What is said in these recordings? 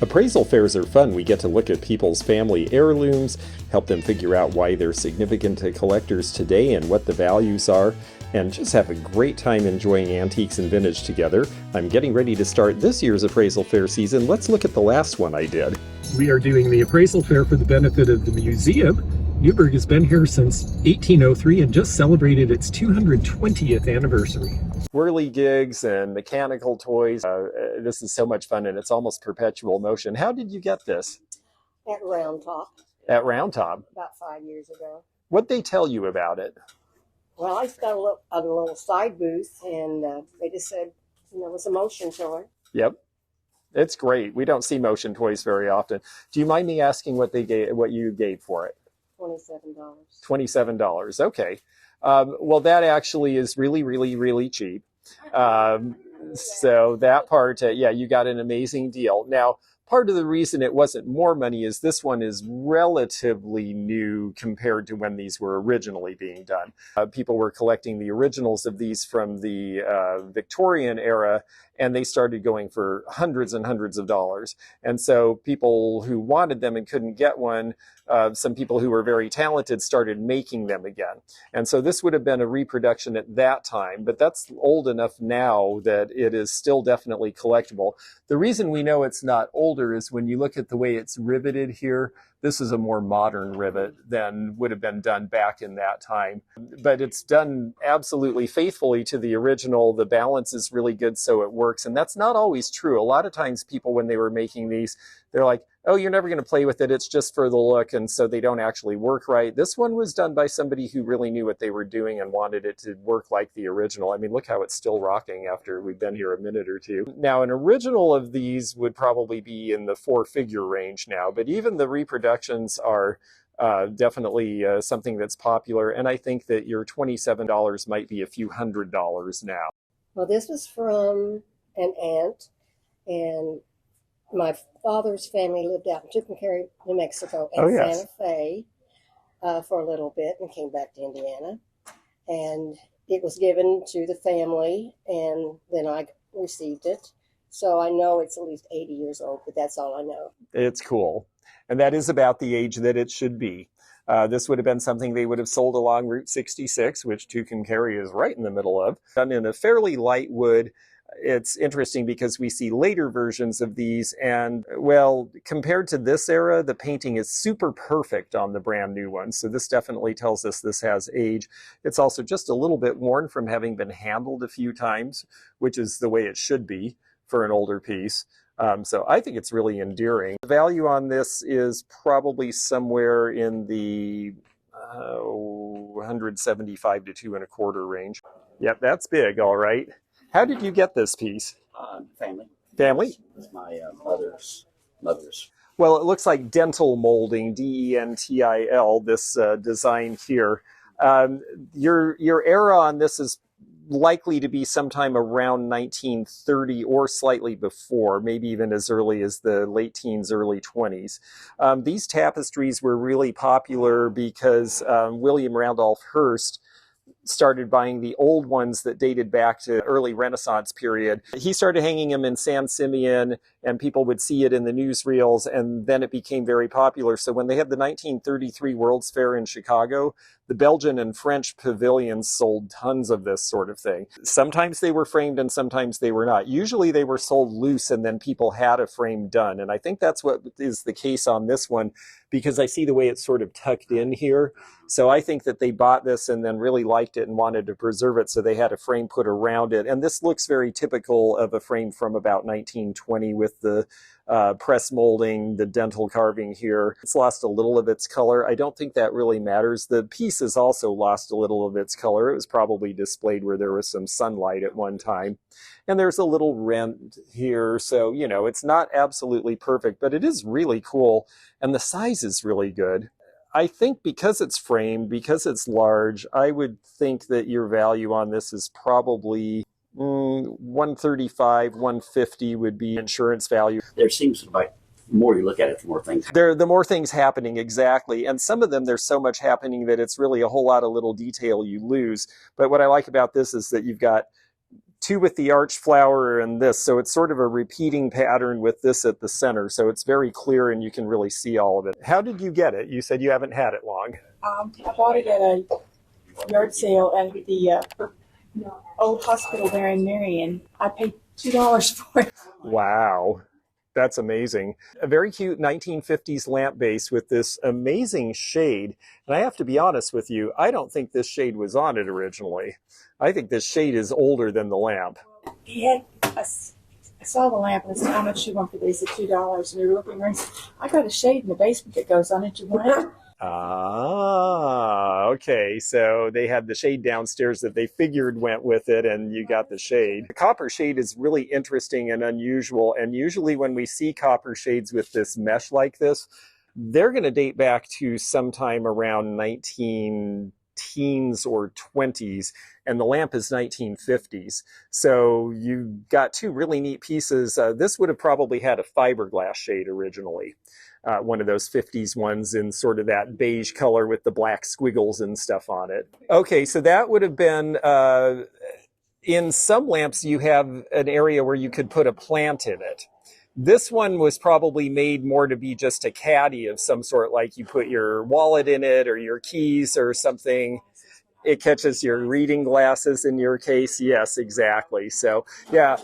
Appraisal fairs are fun. We get to look at people's family heirlooms, help them figure out why they're significant to collectors today and what the values are, and just have a great time enjoying antiques and vintage together. I'm getting ready to start this year's appraisal fair season. Let's look at the last one I did. We are doing the appraisal fair for the benefit of the museum. Newburgh has been here since 1803 and just celebrated its 220th anniversary. Whirly gigs and mechanical toys. This is so much fun, and it's almost perpetual motion. How did you get this? At Round Top. At Round Top? About 5 years ago. What'd they tell you about it? Well, I just got a little side booth, and they just said, it was a motion toy. Yep. It's great. We don't see motion toys very often. Do you mind me asking what you gave for it? $27. $27. Okay. Well, that actually is really, really, really cheap. So that part, yeah, you got an amazing deal. Now, part of the reason it wasn't more money is this one is relatively new compared to when these were originally being done. People were collecting the originals of these from the Victorian era, and they started going for hundreds and hundreds of dollars. And so people who wanted them and couldn't get one, some people who were very talented started making them again. And so this would have been a reproduction at that time, but that's old enough now that it is still definitely collectible. The reason we know it's not older is when you look at the way it's riveted here. This is a more modern rivet than would have been done back in that time. But it's done absolutely faithfully to the original. The balance is really good, so it works. And that's not always true. A lot of times people, when they were making these, they're like, oh, you're never going to play with it. It's just for the look. And so they don't actually work right. This one was done by somebody who really knew what they were doing and wanted it to work like the original. I mean, look how it's still rocking after we've been here a minute or two. Now, an original of these would probably be in the 4-figure range now, but even the reproductions are definitely something that's popular. And I think that your $27 might be a few $100s now. Well, this was from an aunt, and my father's family lived out in Tiffany, New Mexico, and Santa Fe for a little bit, and came back to Indiana. And it was given to the family, and then I received it. So I know it's at least 80 years old, but that's all I know. It's cool. And that is about the age that it should be. This would have been something they would have sold along Route 66, which Tucumcari is right in the middle of. Done in a fairly light wood. It's interesting because we see later versions of these, and well, compared to this era, the painting is super perfect on the brand new one. So this definitely tells us this has age. It's also just a little bit worn from having been handled a few times, which is the way it should be for an older piece. So I think it's really endearing. The value on this is probably somewhere in the 175 to 2 1/4 range. Yep, that's big, all right. How did you get this piece? Family. Family? It's my mother's. Well, it looks like dental molding, DENTIL, this design here. Your era on this is likely to be sometime around 1930 or slightly before, maybe even as early as the late teens, early 20s. These tapestries were really popular because William Randolph Hearst started buying the old ones that dated back to early Renaissance period. He started hanging them in San Simeon, and people would see it in the newsreels, and then it became very popular. So when they had the 1933 World's Fair in Chicago, the Belgian and French pavilions sold tons of this sort of thing. Sometimes they were framed and sometimes they were not. Usually they were sold loose and then people had a frame done. And I think that's what is the case on this one, because I see the way it's sort of tucked in here. So I think that they bought this and then really liked it and wanted to preserve it, so they had a frame put around it. And this looks very typical of a frame from about 1920 with the press molding, the dental carving here. It's lost a little of its color. I don't think that really matters. The piece has also lost a little of its color. It was probably displayed where there was some sunlight at one time. And there's a little rent here. So, you know, it's not absolutely perfect, but it is really cool. And the size is really good. I think because it's framed, because it's large, I would think that your value on this is probably 135, 150 would be insurance value. There seems to be, the more you look at it, the more things. The more things happening, exactly. And some of them, there's so much happening that it's really a whole lot of little detail you lose. But what I like about this is that you've got two with the arch flower and this. So it's sort of a repeating pattern with this at the center. So it's very clear and you can really see all of it. How did you get it? You said you haven't had it long. I bought it at a yard sale at the old hospital there in Marion. I paid $2 for it. Wow. That's amazing. A very cute 1950s lamp base with this amazing shade. And I have to be honest with you, I don't think this shade was on it originally. I think this shade is older than the lamp. I saw the lamp and I said, how much you want for these? At $2. And we were looking around and said, I got a shade in the basement that goes on it. You want it? Ah, okay. So they had the shade downstairs that they figured went with it, and you got the shade. The copper shade is really interesting and unusual, and usually when we see copper shades with this mesh like this, they're going to date back to sometime around 19 teens or 20s, and the lamp is 1950s. So you've got two really neat pieces. This would have probably had a fiberglass shade originally. One of those 50s ones in sort of that beige color with the black squiggles and stuff on it. Okay, so that would have been, in some lamps you have an area where you could put a plant in it. This one was probably made more to be just a caddy of some sort, like you put your wallet in it or your keys or something. It catches your reading glasses in your case. Yes, exactly. So, yeah.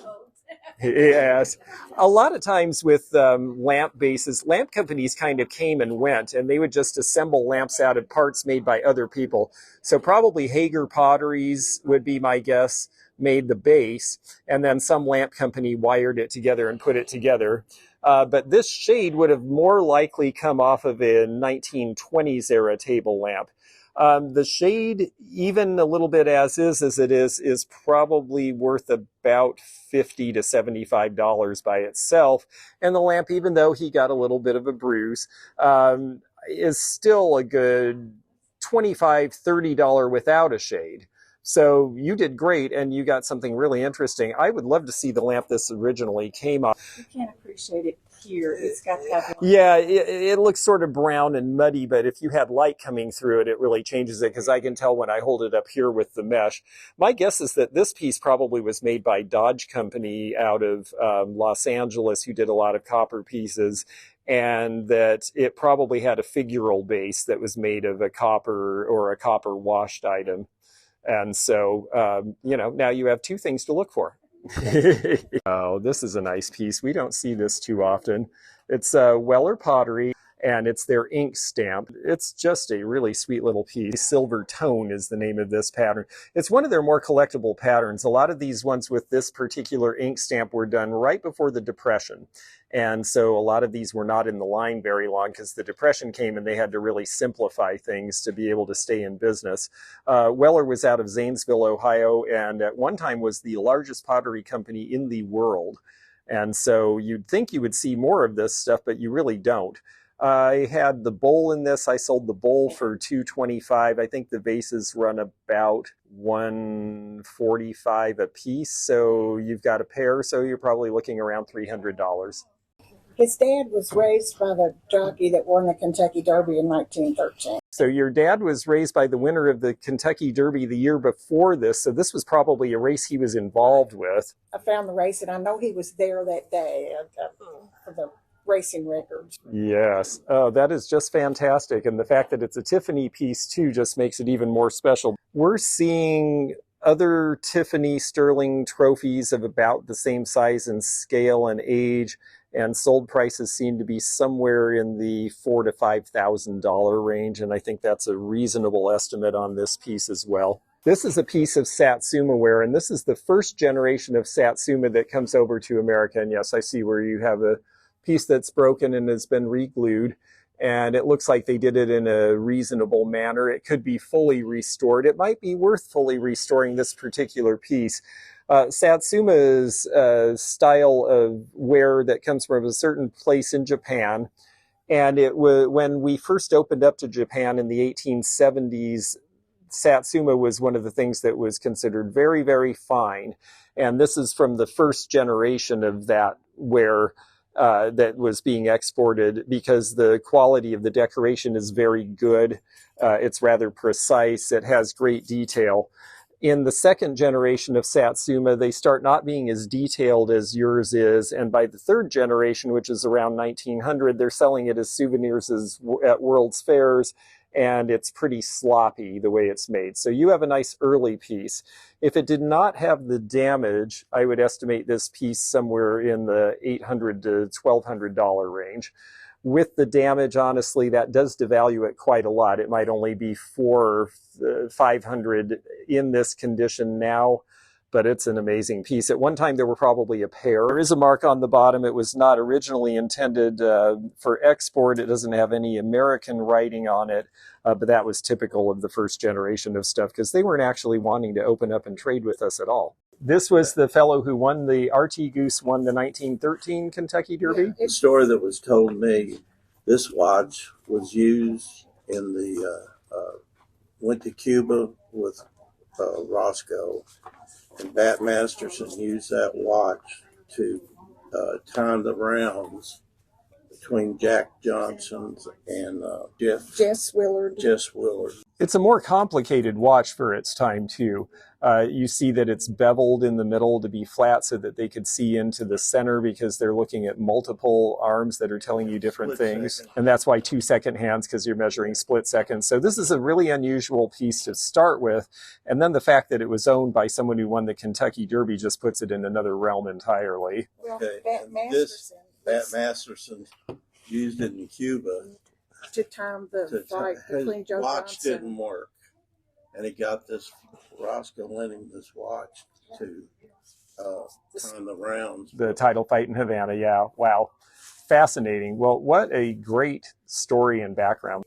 Yes. A lot of times with lamp bases, lamp companies kind of came and went, and they would just assemble lamps out of parts made by other people. So probably Hager Potteries would be my guess, made the base, and then some lamp company wired it together and put it together. But this shade would have more likely come off of a 1920s era table lamp. The shade, even a little bit as it is probably worth about $50 to $75 by itself. And the lamp, even though he got a little bit of a bruise, is still a good $25, $30 without a shade. So you did great, and you got something really interesting. I would love to see the lamp this originally came off. You can't appreciate it here. It's got to have... Yeah, it looks sort of brown and muddy, but if you had light coming through it, it really changes it, because I can tell when I hold it up here with the mesh. My guess is that this piece probably was made by Dodge Company out of Los Angeles, who did a lot of copper pieces, and that it probably had a figural base that was made of a copper or a copper washed item. And so, now you have two things to look for. Oh, this is a nice piece. We don't see this too often. It's Weller Pottery, and it's their ink stamp. It's just a really sweet little piece. Silver Tone is the name of this pattern. It's one of their more collectible patterns. A lot of these ones with this particular ink stamp were done right before the Depression. And so a lot of these were not in the line very long because the Depression came and they had to really simplify things to be able to stay in business. Weller was out of Zanesville, Ohio, and at one time was the largest pottery company in the world. And so you'd think you would see more of this stuff, but you really don't. I had the bowl in this. I sold the bowl for $225. I think the vases run about $145 a piece. So you've got a pair, so you're probably looking around $300. His dad was raised by the jockey that won the Kentucky Derby in 1913. So your dad was raised by the winner of the Kentucky Derby the year before this, so this was probably a race he was involved with. I found the race, and I know he was there that day for the racing records. Yes. Oh, that is just fantastic. And the fact that it's a Tiffany piece, too, just makes it even more special. We're seeing other Tiffany Sterling trophies of about the same size and scale and age, and sold prices seem to be somewhere in the $4,000 to $5,000 range, and I think that's a reasonable estimate on this piece as well. This is a piece of Satsuma ware, and this is the first generation of Satsuma that comes over to America. And yes, I see where you have a piece that's broken and has been re-glued, and it looks like they did it in a reasonable manner. It could be fully restored. It might be worth fully restoring this particular piece. Satsuma's style of ware that comes from a certain place in Japan, and when we first opened up to Japan in the 1870s, Satsuma was one of the things that was considered very, very fine. And this is from the first generation of that ware that was being exported, because the quality of the decoration is very good. It's rather precise. It has great detail. In the second generation of Satsuma, they start not being as detailed as yours is. And by the third generation, which is around 1900, they're selling it as souvenirs at World's Fairs. And it's pretty sloppy the way it's made. So you have a nice early piece. If it did not have the damage, I would estimate this piece somewhere in the $800 to $1,200 range. With the damage, honestly, that does devalue it quite a lot. It might only be $400 or $500 in this condition now, but it's an amazing piece. At one time, there were probably a pair. There is a mark on the bottom. It was not originally intended for export. It doesn't have any American writing on it, but that was typical of the first generation of stuff because they weren't actually wanting to open up and trade with us at all. This was the fellow who won the RT Goose won the 1913 Kentucky Derby. The story that was told me, this watch was used in the, went to Cuba with Roscoe, and Bat Masterson used that watch to time the rounds between Jack Johnson's and Jess Willard. It's a more complicated watch for its time, too. You see that it's beveled in the middle to be flat so that they could see into the center because they're looking at multiple arms that are telling you different things. And that's why 2-second hands, because you're measuring split seconds. So this is a really unusual piece to start with. And then the fact that it was owned by someone who won the Kentucky Derby just puts it in another realm entirely. Well, Okay. Bat Bat Masterson used it in Cuba to time the fight between Joe watch Johnson. didn't work, and he got this. Roscoe lent him this watch to time the rounds. The title fight in Havana, yeah. Wow. Fascinating. Well, what a great story and background.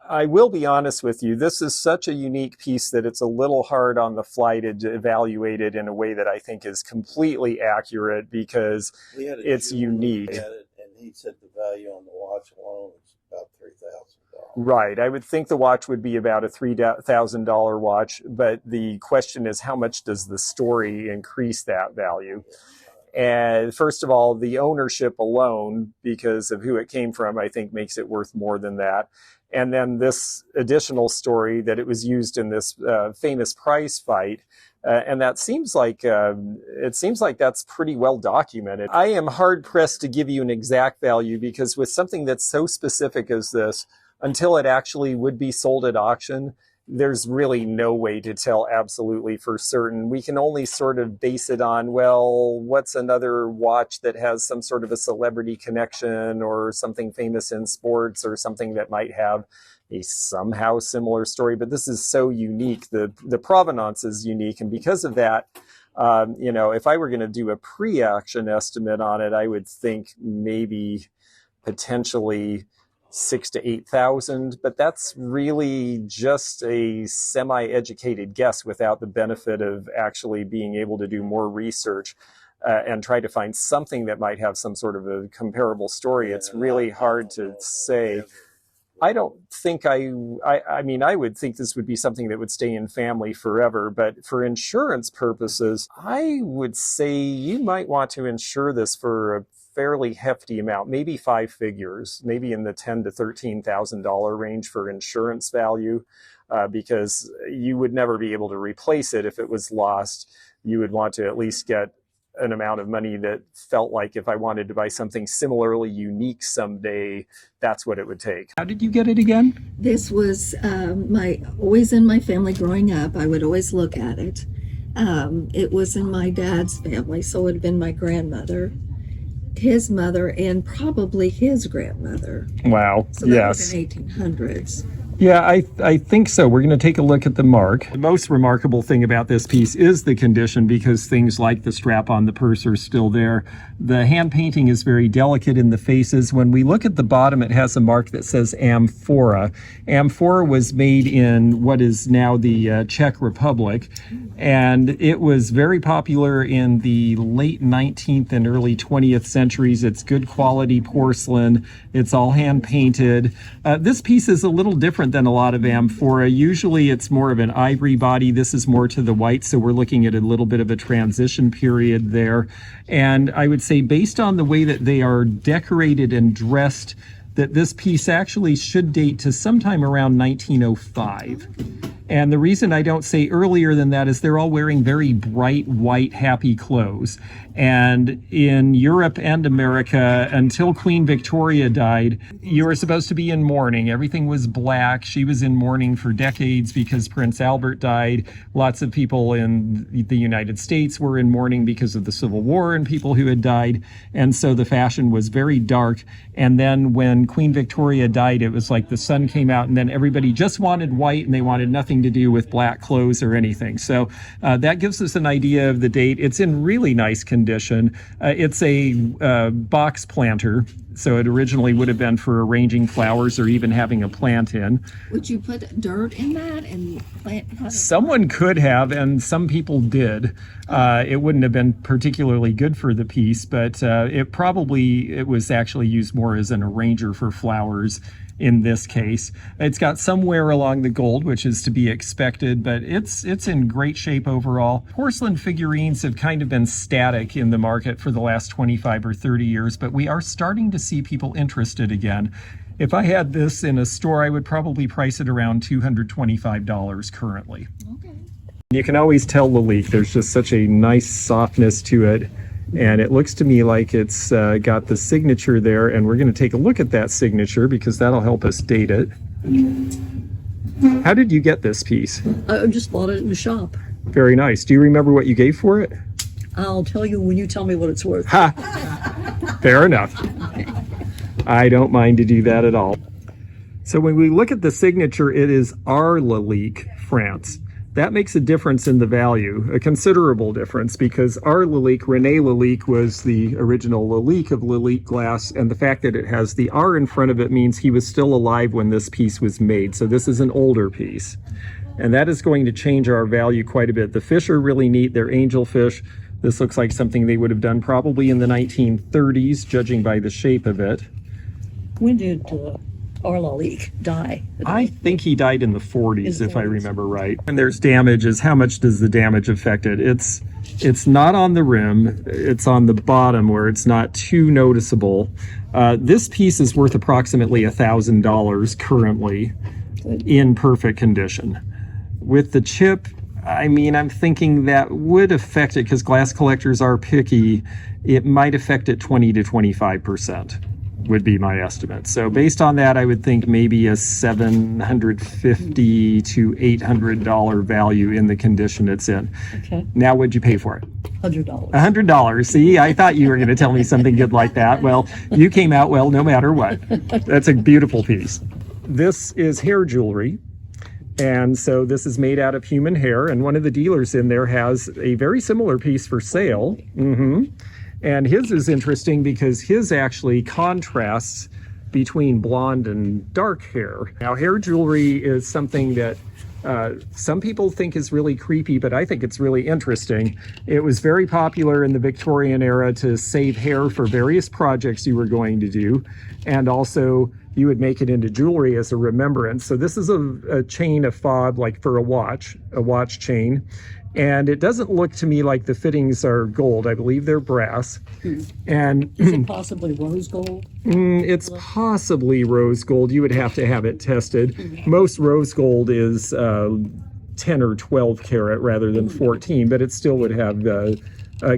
I will be honest with you, this is such a unique piece that it's a little hard on the fly to evaluate it in a way that I think is completely accurate because it's unique. And he said the value on the watch alone is about $3,000. Right. I would think the watch would be about a $3,000 watch, but the question is how much does the story increase that value? And first of all, the ownership alone, because of who it came from, I think makes it worth more than that. And then this additional story that it was used in this famous prize fight. And that seems like that's pretty well documented. I am hard pressed to give you an exact value because with something that's so specific as this, until it actually would be sold at auction, there's really no way to tell absolutely for certain. We can only sort of base it on, well, what's another watch that has some sort of a celebrity connection or something famous in sports or something that might have a somehow similar story. But this is so unique. The provenance is unique. And because of that, if I were going to do a pre-auction estimate on it, I would think maybe potentially 6,000 to 8,000, but that's really just a semi-educated guess without the benefit of actually being able to do more research and try to find something that might have some sort of a comparable story. It's really hard to say. I don't think I mean, I would think this would be something that would stay in family forever, but for insurance purposes, I would say you might want to insure this for a fairly hefty amount, maybe 5 figures, maybe in the $10,000 to $13,000 range for insurance value, because you would never be able to replace it if it was lost. You would want to at least get an amount of money that felt like if I wanted to buy something similarly unique someday, that's what it would take. How did you get it again? This was always in my family growing up. I would always look at it. It was in my dad's family, so it would have been my grandmother, his mother, and probably his grandmother. Wow. So that was in 1800s. Yeah, I think so. We're going to take a look at the mark. The most remarkable thing about this piece is the condition, because things like the strap on the purse are still there. The hand painting is very delicate in the faces. When we look at the bottom, it has a mark that says amphora. Amphora was made in what is now the Czech Republic, and it was very popular in the late 19th and early 20th centuries. It's good quality porcelain. It's all hand painted. This piece is a little different than a lot of amphora. Usually it's more of an ivory body. This is more to the white, so we're looking at a little bit of a transition period there. And I would say, based on the way that they are decorated and dressed, that this piece actually should date to sometime around 1905. And the reason I don't say earlier than that is they're all wearing very bright, white, happy clothes. And in Europe and America, until Queen Victoria died, you were supposed to be in mourning. Everything was black. She was in mourning for decades because Prince Albert died. Lots of people in the United States were in mourning because of the Civil War and people who had died. And so the fashion was very dark. And then when Queen Victoria died, it was like the sun came out and then everybody just wanted white and they wanted nothing to do with black clothes or anything. So that gives us an idea of the date. It's in really nice condition. It's a box planter, so it originally would have been for arranging flowers or even having a plant in. Would you put dirt in that and plant? Someone could have, and some people did. It wouldn't have been particularly good for the piece, but it was actually used more as an arranger for flowers. In this case, it's got some wear along the gold, which is to be expected, but it's in great shape overall. Porcelain figurines have kind of been static in the market for the last 25 or 30 years, but we are starting to see people interested again. If I had this in a store, I would probably price it around $225 currently. Okay. You can always tell Lalique, there's just such a nice softness to it. And it looks to me like it's got the signature there, and we're going to take a look at that signature because that'll help us date it. How did you get this piece? I just bought it in the shop. Very nice. Do you remember what you gave for it? I'll tell you when you tell me what it's worth. Ha! Fair enough. I don't mind to do that at all. So when we look at the signature, it is our Lalique, France. That makes a difference in the value, a considerable difference, because our Lalique, René Lalique, was the original Lalique of Lalique glass, and the fact that it has the R in front of it means he was still alive when this piece was made. So this is an older piece, and that is going to change our value quite a bit. The fish are really neat. They're angelfish. This looks like something they would have done probably in the 1930s, judging by the shape of it. When did our Lalique die? I think he died in the 40s, if I remember right. And there's damages. How much does the damage affect it? It's not on the rim. It's on the bottom where it's not too noticeable. This piece is worth approximately $1,000 currently. Good. In perfect condition. With the chip, I mean, I'm thinking that would affect it because glass collectors are picky. It might affect it 20 to 25%. Would be my estimate. So based on that, I would think maybe a $750 to $800 value in the condition it's in. Okay. Now, what'd you pay for it? $100. $100. See, I thought you were going to tell me something good like that. Well, you came out well no matter what. That's a beautiful piece. This is hair jewelry. And so this is made out of human hair. And one of the dealers in there has a very similar piece for sale. And his is interesting because his actually contrasts between blonde and dark hair. Now, hair jewelry is something that some people think is really creepy, but I think it's really interesting. It was very popular in the Victorian era to save hair for various projects you were going to do. And also, you would make it into jewelry as a remembrance. So this is a chain of fob, like for a watch chain. And it doesn't look to me like the fittings are gold. I believe they're brass. And is it possibly rose gold? It's possibly rose gold. You would have to have it tested. Most rose gold is 10 or 12 carat rather than 14, but it still would have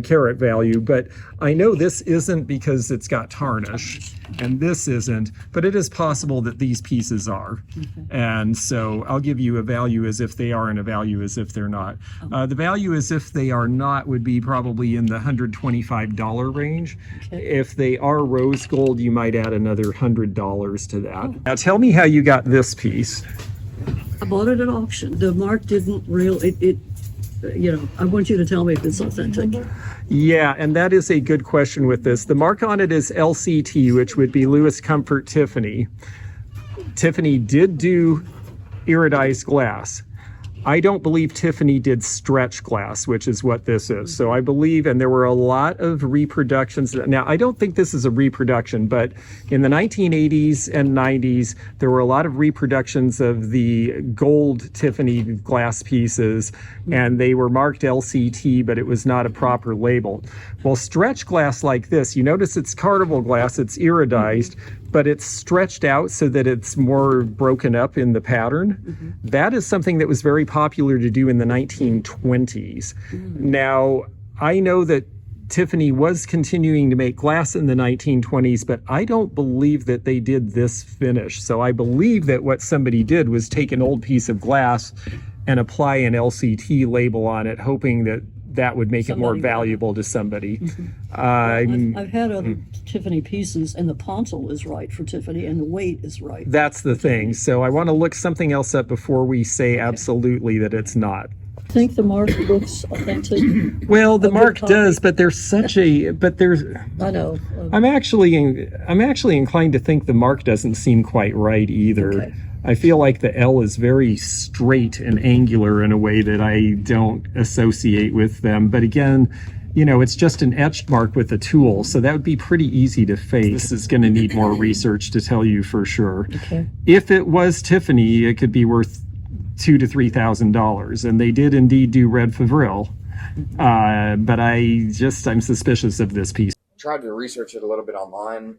carat value. But I know this isn't because it's got tarnish, and this isn't, but it is possible that these pieces are. And so I'll give you a value as if they are and a value as if they're not. The value as if they are not would be probably in the $125 range. If they are rose gold, you might add another $100 to that. Now tell me how you got this piece. I bought it at auction. The mark didn't really, I want you to tell me if it's authentic. Yeah, and that is a good question with this. The mark on it is LCT, which would be Louis Comfort Tiffany. Tiffany did do iridized glass. I don't believe Tiffany did stretch glass, which is what this is. So I believe, and there were a lot of reproductions. Now, I don't think this is a reproduction, but in the 1980s and 90s, there were a lot of reproductions of the gold Tiffany glass pieces, and they were marked LCT, but it was not a proper label. Well, stretch glass like this, you notice it's carnival glass, it's iridized, but it's stretched out so that it's more broken up in the pattern. That is something that was very popular to do in the 1920s. Now, I know that Tiffany was continuing to make glass in the 1920s, but I don't believe that they did this finish. So I believe that what somebody did was take an old piece of glass and apply an LCT label on it, hoping that that would make it more valuable to somebody. I've had other Tiffany pieces, and the pontil is right for Tiffany, and the weight is right. That's the thing. So I want to look something else up before we say absolutely that it's not. I think the mark looks authentic. Well, the mark does, but there's such a, but there's, I know. I'm actually inclined to think the mark doesn't seem quite right either. Okay. I feel like the L is very straight and angular in a way that I don't associate with them. But again, you know, it's just an etched mark with a tool, so that would be pretty easy to fake. This is going to need more research to tell you for sure. Okay. If it was Tiffany, it could be worth $2,000 to $3,000, and they did indeed do red Favril. But I'm suspicious of this piece. Tried to research it a little bit online.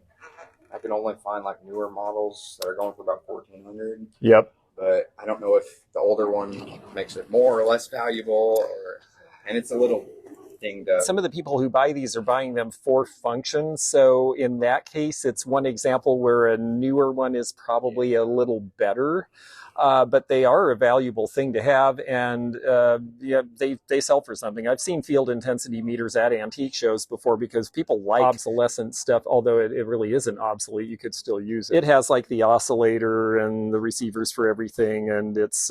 I can only find like newer models that are going for about $1,400. Yep. But I don't know if the older one makes it more or less valuable, and it's a little dinged up. Some of the people who buy these are buying them for function. So in that case, it's one example where a newer one is probably a little better. But they are a valuable thing to have, and yeah, they sell for something. I've seen field intensity meters at antique shows before because people like obsolescent stuff, although it really isn't obsolete. You could still use it. It has like the oscillator and the receivers for everything, and it's,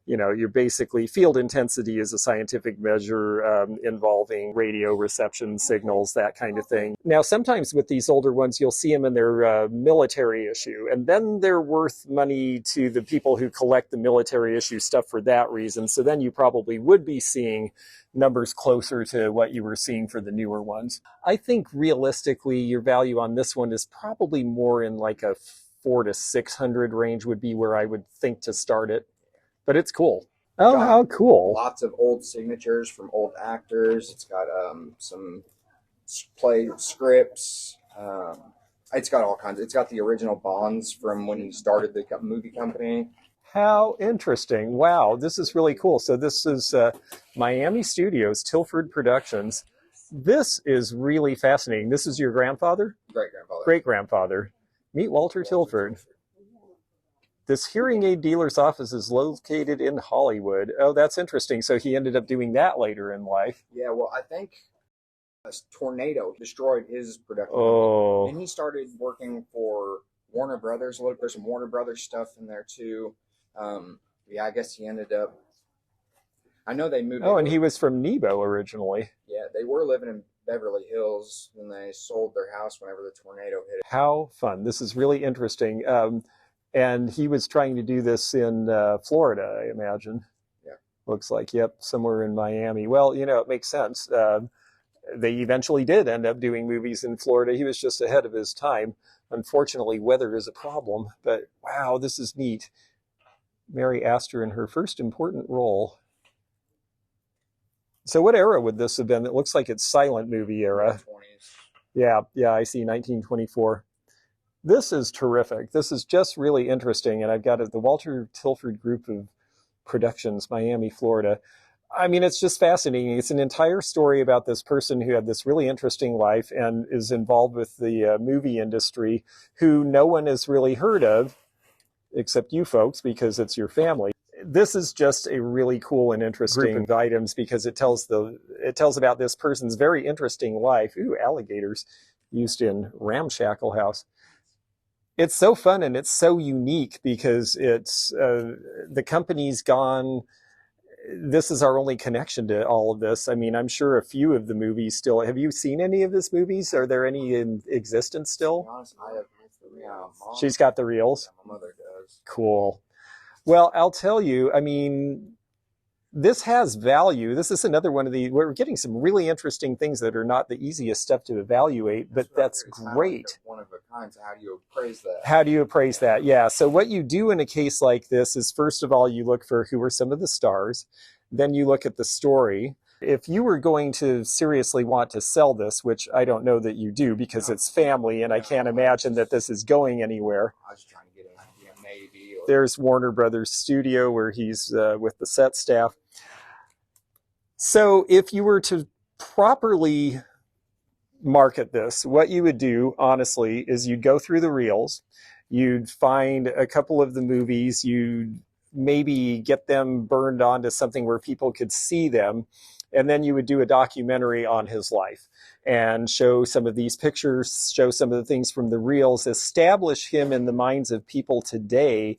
you know, you're basically, field intensity is a scientific measure involving radio reception signals, that kind of thing. Now, sometimes with these older ones, you'll see them in their military issue, and then they're worth money to the people who collect the military issue stuff for that reason. So then you probably would be seeing numbers closer to what you were seeing for the newer ones. I think realistically, your value on this one is probably more in like a $400 to $600 range would be where I would think to start it. But it's cool. Oh, how cool. Lots of old signatures from old actors. It's got some play scripts. It's got all kinds. It's got the original bonds from when he started the movie company. How interesting. Wow, this is really cool. So this is Miami Studios, Tilford Productions. This is really fascinating. This is your grandfather? Great-grandfather. Great-grandfather. Meet Walter Tilford. This hearing aid dealer's office is located in Hollywood. Oh, that's interesting. So he ended up doing that later in life. Yeah, well, I think a tornado destroyed his production. Oh. And he started working for Warner Brothers. There's some Warner Brothers stuff in there, too. Yeah, I guess he ended up... I know they moved... Oh, and he was from Nebo originally. Yeah, they were living in Beverly Hills when they sold their house whenever the tornado hit it. How fun. This is really interesting. And he was trying to do this in Florida, I imagine. Yeah. Looks like, yep, somewhere in Miami. Well, you know, it makes sense. They eventually did end up doing movies in Florida. He was just ahead of his time. Unfortunately, weather is a problem. But wow, this is neat. Mary Astor in her first important role. So what era would this have been? It looks like it's silent movie era. 20s. Yeah, I see, 1924. This is terrific. This is just really interesting. And I've got the Walter Tilford Group of Productions, Miami, Florida. I mean, it's just fascinating. It's an entire story about this person who had this really interesting life and is involved with the movie industry, who no one has really heard of, except you folks, because it's your family. This is just a really cool and interesting group of items because it tells about this person's very interesting life. Ooh, alligators used in ramshackle house. It's so fun and it's so unique because it's the company's gone. This is our only connection to all of this. I mean, I'm sure a few of the movies still. Have you seen any of this movies? Are there any in existence still? To be honest, I have Mom. She's got the reels. My mother does. Cool. Well, I'll tell you, I mean, this has value. This is another one of the, we're getting some really interesting things that are not the easiest stuff to evaluate, but that's great. One of a kind, so how do you appraise that? How do you appraise that? Yeah, so what you do in a case like this is, first of all, you look for who are some of the stars. Then you look at the story. If you were going to seriously want to sell this, which I don't know that you do because it's family and I can't imagine that this is going anywhere. I was trying to get an idea, maybe. Or... There's Warner Brothers Studio where he's with the set staff. So if you were to properly market this, what you would do, honestly, is you'd go through the reels, you'd find a couple of the movies, you'd maybe get them burned onto something where people could see them, and then you would do a documentary on his life and show some of these pictures, show some of the things from the reels, establish him in the minds of people today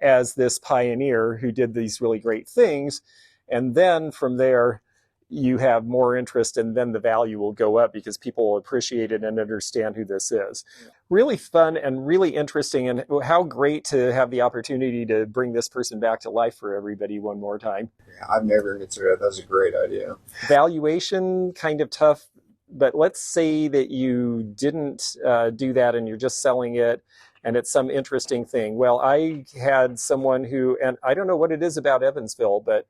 as this pioneer who did these really great things. And then from there, you have more interest, and then the value will go up because people will appreciate it and understand who this is. Really fun and really interesting, and how great to have the opportunity to bring this person back to life for everybody one more time. Yeah, I've never considered that. That's a great idea. Valuation, kind of tough, but let's say that you didn't do that and you're just selling it and it's some interesting thing. Well, I had someone who, and I don't know what it is about Evansville, but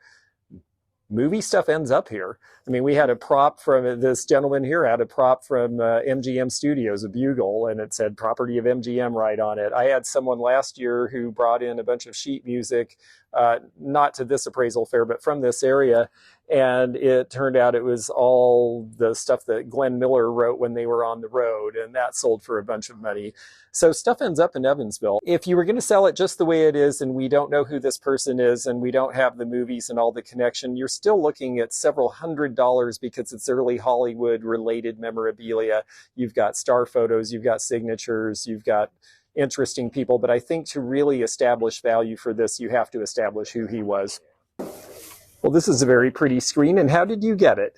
movie stuff ends up here. I mean, we had a prop from this gentleman here, had a prop from MGM Studios, a bugle, and it said property of MGM right on it. I had someone last year who brought in a bunch of sheet music, not to this appraisal fair, but from this area. And it turned out it was all the stuff that Glenn Miller wrote when they were on the road, and that sold for a bunch of money. So stuff ends up in Evansville. If you were going to sell it just the way it is, and we don't know who this person is, and we don't have the movies and all the connection, you're still looking at several $100s because it's early Hollywood related memorabilia. You've got star photos, you've got signatures, you've got interesting people. But I think to really establish value for this, you have to establish who he was. Well, this is a very pretty screen. And how did you get it?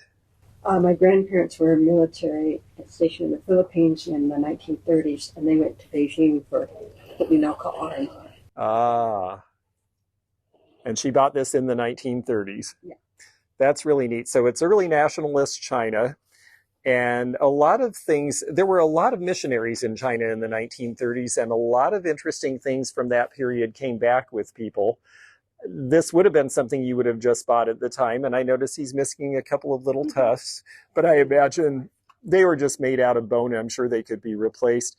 My grandparents were military stationed in the Philippines in the 1930s, and they went to Beijing for what we now call army. Ah. And she bought this in the 1930s. Yeah. That's really neat. So it's early nationalist China. And a lot of things, there were a lot of missionaries in China in the 1930s, and a lot of interesting things from that period came back with people. This would have been something you would have just bought at the time. And I notice he's missing a couple of little tufts, but I imagine they were just made out of bone. I'm sure they could be replaced.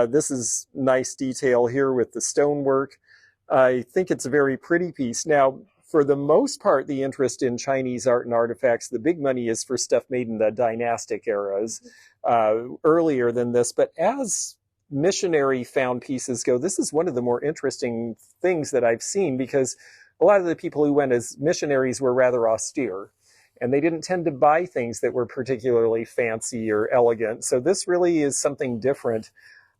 This is nice detail here with the stonework. I think it's a very pretty piece. Now, for the most part, the interest in Chinese art and artifacts, the big money is for stuff made in the dynastic eras, earlier than this. But as missionary found pieces go, this is one of the more interesting things that I've seen, because a lot of the people who went as missionaries were rather austere, and they didn't tend to buy things that were particularly fancy or elegant. So this really is something different.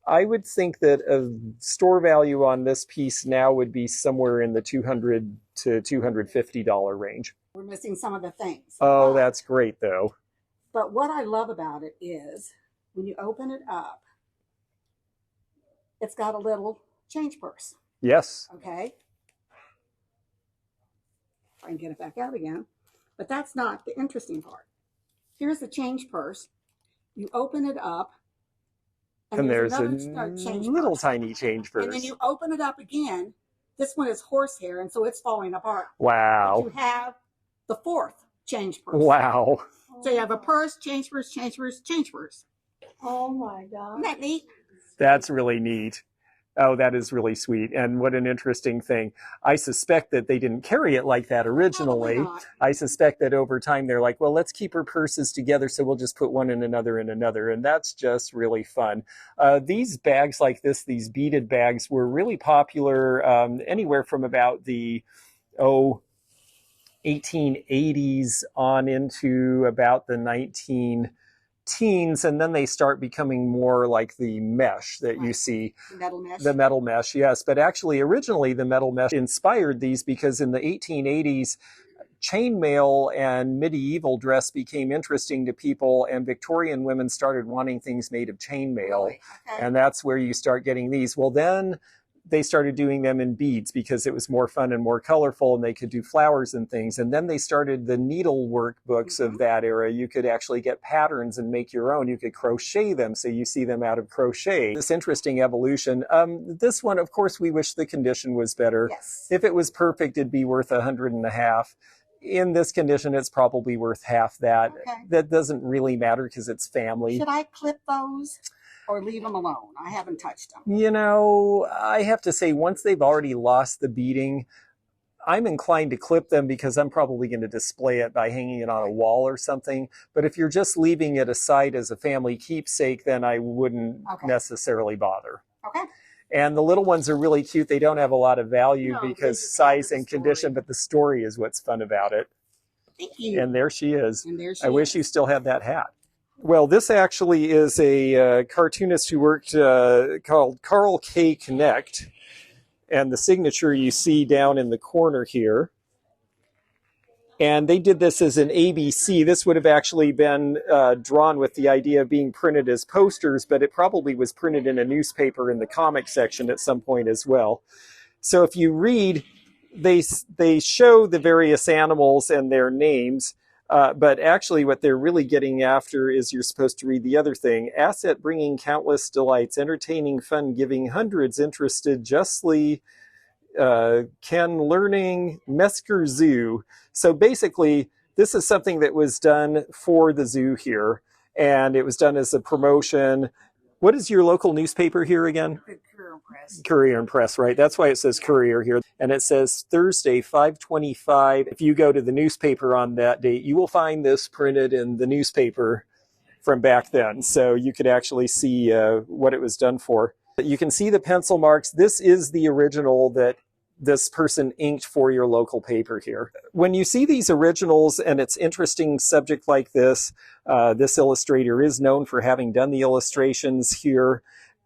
I would think that a store value on this piece now would be somewhere in the $200 to $250 range. We're missing some of the things. Oh, that's great, though. But what I love about it is when you open it up, it's got a little change purse. Yes. Okay. I can get it back out again. But that's not the interesting part. Here's the change purse. You open it up, and there's a little purse. Tiny change purse. And then you open it up again. This one is horsehair, and so it's falling apart. Wow. But you have the fourth change purse. Wow. So you have a purse, change purse, change purse, change purse. Oh my God. Isn't that neat? That's really neat. Oh, that is really sweet. And what an interesting thing. I suspect that they didn't carry it like that originally. I suspect that over time they're like, well, let's keep our purses together, so we'll just put one in another and another. And that's just really fun. These bags like this, these beaded bags, were really popular anywhere from about the 1880s on into about the 19 teens, and then they start becoming more like the mesh that you see. Metal mesh. The metal mesh, yes. But actually, originally, the metal mesh inspired these because in the 1880s, chainmail and medieval dress became interesting to people, and Victorian women started wanting things made of chainmail. Really? Okay. And that's where you start getting these. Well, then they started doing them in beads because it was more fun and more colorful, and they could do flowers and things. And then they started the needlework books of that era. You could actually get patterns and make your own. You could crochet them, so you see them out of crochet. This interesting evolution. This one, of course, we wish the condition was better. Yes. If it was perfect, it'd be worth $150. in this condition, it's probably worth half that. Okay. That doesn't really matter because it's family. Should I clip those or leave them alone? I haven't touched them. You know, I have to say, once they've already lost the beading, I'm inclined to clip them because I'm probably going to display it by hanging it on a wall or something. But if you're just leaving it aside as a family keepsake, then I wouldn't necessarily bother. Okay. And the little ones are really cute. They don't have a lot of value because size and story. condition, but the story is what's fun about it. Thank you. And there she is. And there she I wish is. you still had that hat. Well, this actually is a cartoonist who worked called Carl K. Connect. And the signature you see down in the corner here. And they did this as an ABC. This would have actually been drawn with the idea of being printed as posters, but it probably was printed in a newspaper in the comic section at some point as well. So if you read, they show the various animals and their names, but actually what they're really getting after is you're supposed to read the other thing. Asset bringing countless delights, entertaining fun, giving hundreds interested justly, Ken learning, Mesker Zoo. So basically, this is something that was done for the zoo here, and it was done as a promotion. What is your local newspaper here again? Courier and Press. Courier and Press, right? That's why it says Courier here. And it says Thursday, 5/25. If you go to the newspaper on that date, you will find this printed in the newspaper from back then. So you could actually see what it was done for. You can see the pencil marks. This is the original that this person inked for your local paper here. When you see these originals and it's interesting subject like this, this illustrator is known for having done the illustrations here.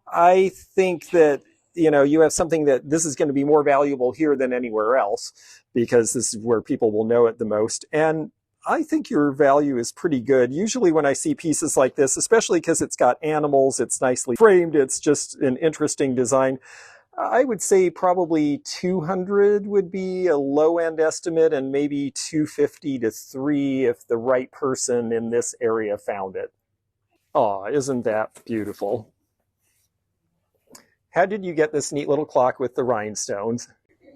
I think that, you know, you have something that this is going to be more valuable here than anywhere else because this is where people will know it the most. And I think your value is pretty good. Usually when I see pieces like this, especially because it's got animals, it's nicely framed, it's just an interesting design, I would say probably 200 would be a low-end estimate and maybe 250 to 3 if the right person in this area found it. Aw, isn't that beautiful? How did you get this neat little clock with the rhinestones?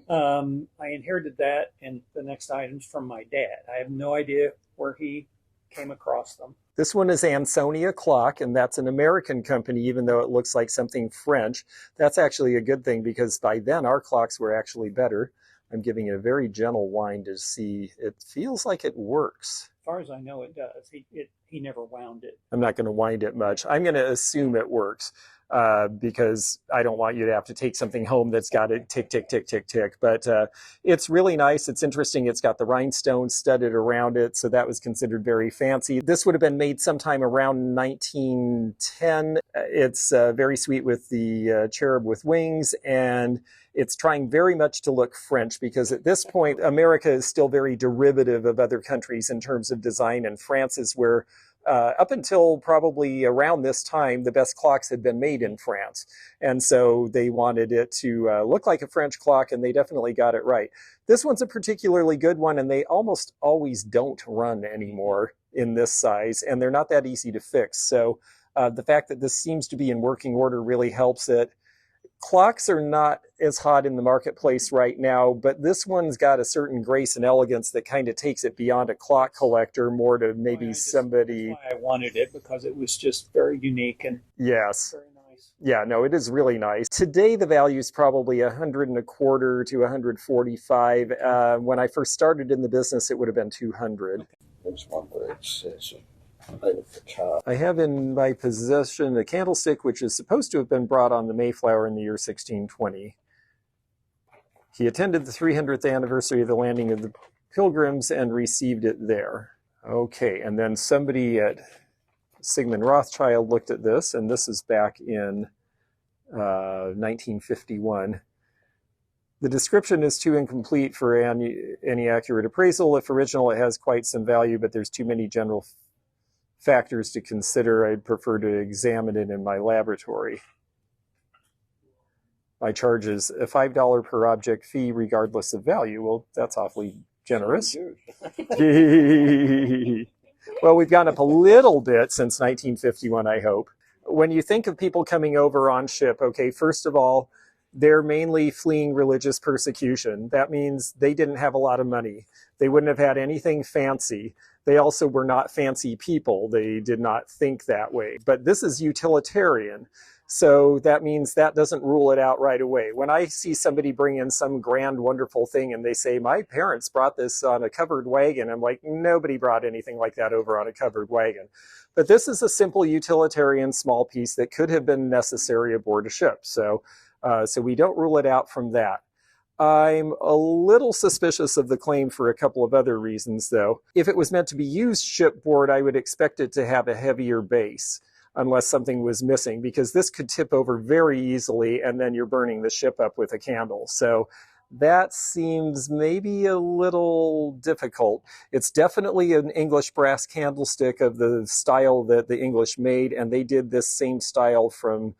I inherited that and the next items from my dad. I have no idea where he came across them. This one is Ansonia Clock, and that's an American company, even though it looks like something French. That's actually a good thing because by then our clocks were actually better. I'm giving it a very gentle wind to see. It feels like it works. As far as I know, it does. He never wound it. I'm not going to wind it much. I'm going to assume it works because I don't want you to have to take something home that's got it tick, tick, tick, tick, tick. But it's really nice. It's interesting. It's got the rhinestones studded around it, so that was considered very fancy. This would have been made sometime around 1910. It's very sweet with the cherub with wings, and it's trying very much to look French because at this point, America is still very derivative of other countries in terms of design, and France is where up until probably around this time, the best clocks had been made in France. And so they wanted it to look like a French clock, and they definitely got it right. This one's a particularly good one, and they almost always don't run anymore in this size, and they're not that easy to fix. So the fact that this seems to be in working order really helps it. Clocks are not as hot in the marketplace right now, but this one's got a certain grace and elegance that kind of takes it beyond a clock collector, more to maybe somebody. That's why I wanted it, because it was just very unique and yes, very nice. Yeah, no, it is really nice. Today the value is probably $125 to $145. When I first started in the business, it would have been $200. There's one where it says I have in my possession a candlestick which is supposed to have been brought on the Mayflower in the year 1620. He attended the 300th anniversary of the landing of the Pilgrims and received it there. Okay, and then somebody at Sigmund Rothschild looked at this, and this is back in 1951. The description is too incomplete for any accurate appraisal. If original, it has quite some value, but there's too many general factors to consider. I'd prefer to examine it in my laboratory. My charge is a $5 per object fee regardless of value. Well, that's awfully generous. Well, we've gone up a little bit since 1951, I hope. When you think of people coming over on ship, okay, first of all, They're mainly fleeing religious persecution. That means they didn't have a lot of money. They wouldn't have had anything fancy. They also were not fancy people. They did not think that way. But this is utilitarian. So that means that doesn't rule it out right away. When I see somebody bring in some grand, wonderful thing and they say, my parents brought this on a covered wagon, I'm like, nobody brought anything like that over on a covered wagon. But this is a simple utilitarian small piece that could have been necessary aboard a ship. So we don't rule it out from that. I'm a little suspicious of the claim for a couple of other reasons, though. If it was meant to be used shipboard, I would expect it to have a heavier base, unless something was missing, because this could tip over very easily, and then you're burning the ship up with a candle. So that seems maybe a little difficult. It's definitely an English brass candlestick of the style that the English made, and they did this same style from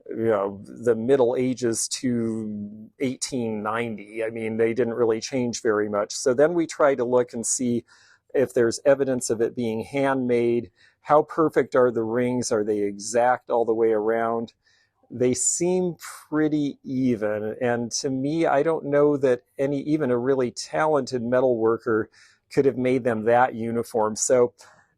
the Middle Ages to 1890. I mean, they didn't really change very much. So then we try to look and see if there's evidence of it being handmade. How perfect are the rings? Are they exact all the way around? They seem pretty even. And to me, I don't know that even a really talented metal worker could have made them that uniform. So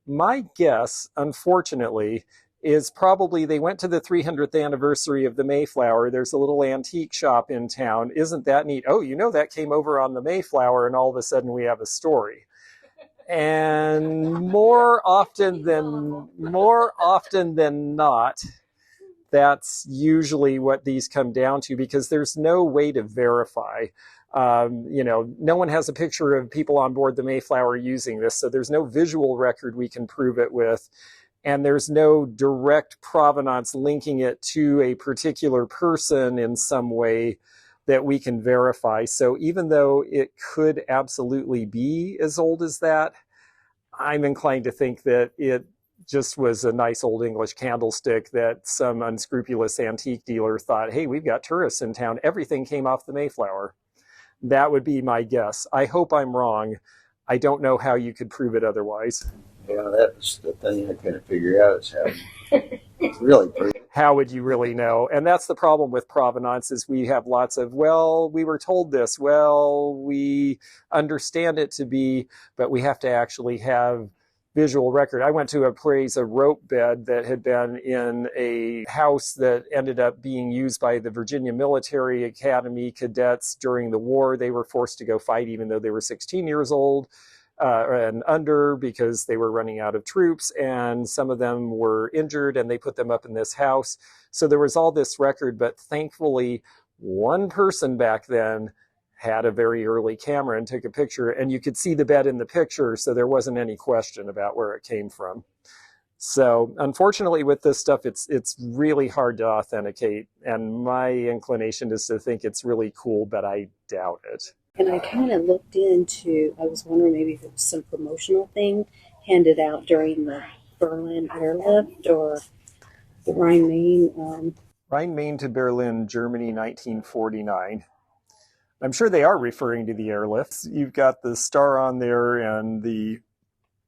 my guess, unfortunately, is probably they went to the 300th anniversary of the Mayflower. There's a little antique shop in town. Isn't that neat? Oh, that came over on the Mayflower, and all of a sudden we have a story. And more often than not, that's usually what these come down to, because there's no way to verify. No one has a picture of people on board the Mayflower using this, so there's no visual record we can prove it with. And there's no direct provenance linking it to a particular person in some way that we can verify. So even though it could absolutely be as old as that, I'm inclined to think that it just was a nice old English candlestick that some unscrupulous antique dealer thought, hey, we've got tourists in town. Everything came off the Mayflower. That would be my guess. I hope I'm wrong. I don't know how you could prove it otherwise. Yeah, that was the thing I couldn't figure out, is how really prove it. How would you really know? And that's the problem with provenance, is we have lots of, well, we were told this, well, we understand it to be, but we have to actually have visual record. I went to appraise a rope bed that had been in a house that ended up being used by the Virginia Military Academy cadets during the war. They were forced to go fight even though they were 16 years old. And under, because they were running out of troops, and some of them were injured, and they put them up in this house. So there was all this record, but thankfully one person back then had a very early camera and took a picture, and you could see the bed in the picture, so there wasn't any question about where it came from. So unfortunately with this stuff, it's really hard to authenticate, and my inclination is to think it's really cool, but I doubt it. And I kind of looked into, I was wondering maybe if it was some promotional thing handed out during the Berlin airlift or the Rhine-Main. Rhine-Main to Berlin, Germany, 1949. I'm sure they are referring to the airlifts. You've got the star on there, and the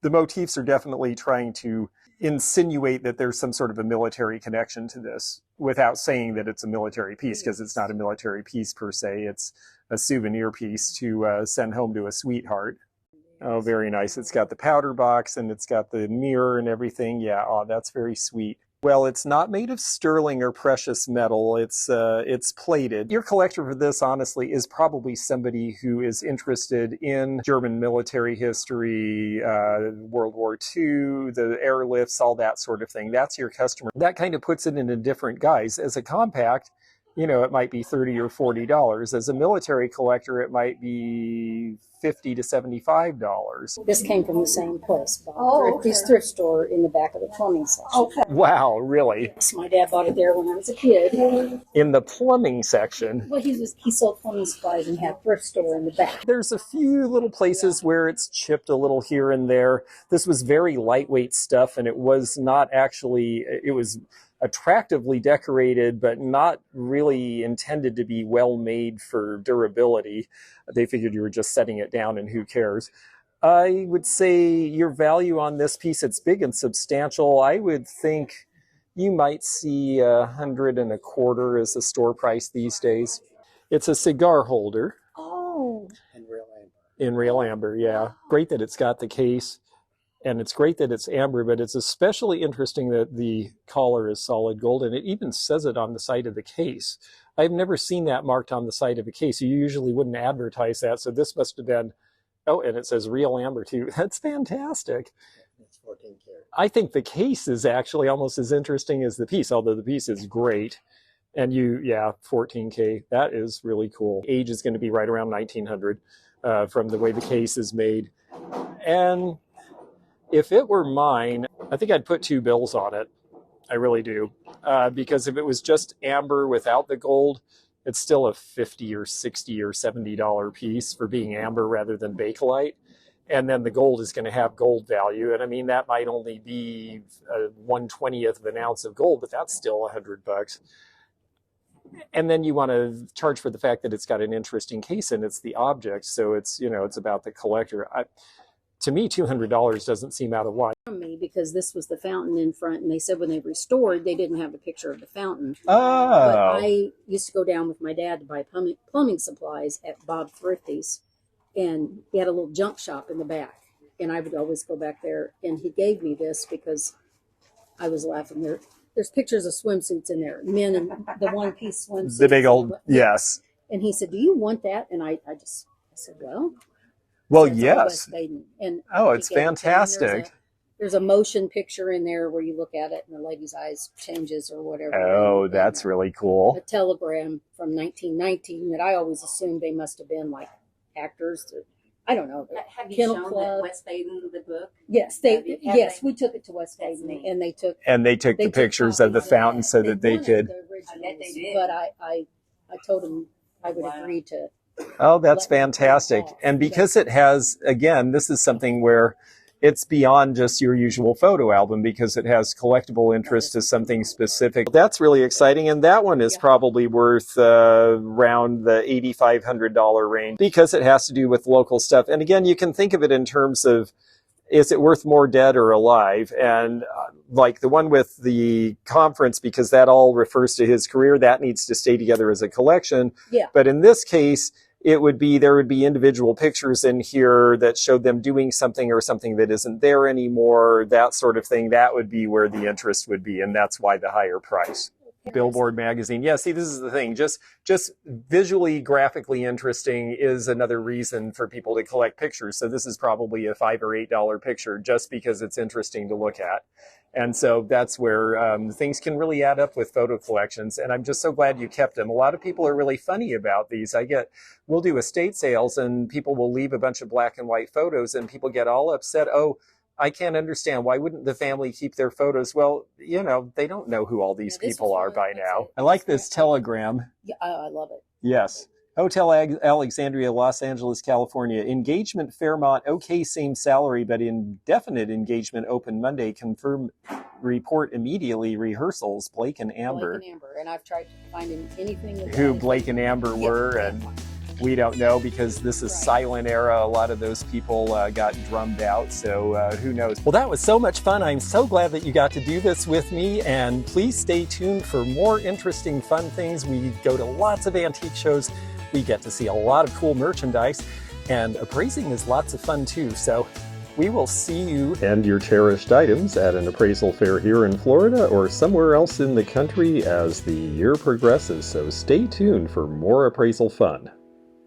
motifs are definitely trying to insinuate that there's some sort of a military connection to this without saying that it's a military piece, because it's not a military piece per se. It's a souvenir piece to send home to a sweetheart. Oh, very nice. It's got the powder box, and it's got the mirror and everything. Yeah, oh, that's very sweet. Well, it's not made of sterling or precious metal. It's plated. Your collector for this, honestly, is probably somebody who is interested in German military history, World War II, the airlifts, all that sort of thing. That's your customer. That kind of puts it in a different guise. As a compact, it might be $30 or $40. As a military collector, it might be $50 to $75. This came from the same place, Bob. Oh, okay. This thrift store in the back of the plumbing section. Okay. Wow, really? So my dad bought it there when I was a kid. In the plumbing section? Well, he sold plumbing supplies and had a thrift store in the back. There's a few little places where it's chipped a little here and there. This was very lightweight stuff, and it was not actually, it was attractively decorated, but not really intended to be well made for durability. They figured you were just setting it down and who cares. I would say your value on this piece, it's big and substantial. I would think You might see $125 as the store price these days. It's a cigar holder. Oh. And real amber. In real amber, yeah. Great that it's got the case, and it's great that it's amber, but it's especially interesting that the collar is solid gold, and it even says it on the side of the case. I've never seen that marked on the side of a case. You usually wouldn't advertise that, so this must have been, oh, and it says real amber too. That's fantastic. It's 14 karat. I think the case is actually almost as interesting as the piece, although the piece is great. And yeah, 14K, that is really cool. Age is going to be right around 1900 from the way the case is made. And if it were mine, I think I'd put 2 bills on it. I really do. Because if it was just amber without the gold, it's still a $50 or $60 or $70 piece for being amber rather than bakelite. And then the gold is going to have gold value. And I mean, that might only be 1/20th of an ounce of gold, but that's still $100. And then you want to charge for the fact that it's got an interesting case and it's the object. So it's, it's about the collector. To me, $200 doesn't seem out of line. Me, because this was the fountain in front, and they said when they restored, they didn't have a picture of the fountain. Oh. But I used to go down with my dad to buy plumbing supplies at Bob Thrifty's, and he had a little junk shop in the back, and I would always go back there, and he gave me this because I was laughing. There's pictures of swimsuits in there, men in the one-piece swimsuits. The big old, yes. And he said, "Do you want that?" And I said, "Well, yes." And oh, it's fantastic. There's a motion picture in there where you look at it and the lady's eyes changes or whatever. Oh, that's really cool. A telegram from 1919 that I always assumed they must have been like actors. I don't know. Have you Kennel shown Club. that West Baden the book? Yes, we took it to West Baden, and they took the pictures of the fountain so that they could. But I told them I would agree to. Oh, that's fantastic. And because it has, again, this is something where it's beyond just your usual photo album because it has collectible interest to something specific. That's really exciting. And that one is probably worth around the $8,500 range because it has to do with local stuff. And again, you can think of it in terms of, is it worth more dead or alive? And like the one with the conference, because that all refers to his career, that needs to stay together as a collection. Yeah. But in this case, there would be individual pictures in here that showed them doing something or something that isn't there anymore, that sort of thing. That would be where the interest would be, and that's why the higher price. Billboard magazine. Yeah, see, this is the thing. Just visually, graphically interesting is another reason for people to collect pictures. So this is probably a $5 or $8 picture just because it's interesting to look at. And so that's where things can really add up with photo collections. And I'm just so glad you kept them. A lot of people are really funny about these. We'll do estate sales and people will leave a bunch of black and white photos and people get all upset. Oh, I can't understand. Why wouldn't the family keep their photos? Well, they don't know who all these people are by now. I like this telegram. Yeah, I love it. Yes. Hotel Alexandria, Los Angeles, California. Engagement Fairmont, okay, same salary, but indefinite engagement open Monday. Confirm report immediately. Rehearsals, Blake and Amber. Blake and Amber. And I've tried to find anything. Who Blake and Amber were, and we don't know because this is silent era. A lot of those people got drummed out, so who knows. Well, that was so much fun. I'm so glad that you got to do this with me, and please stay tuned for more interesting, fun things. We go to lots of antique shows. We get to see a lot of cool merchandise, and appraising is lots of fun too. So we will see you and your cherished items at an appraisal fair here in Florida or somewhere else in the country as the year progresses. So stay tuned for more appraisal fun.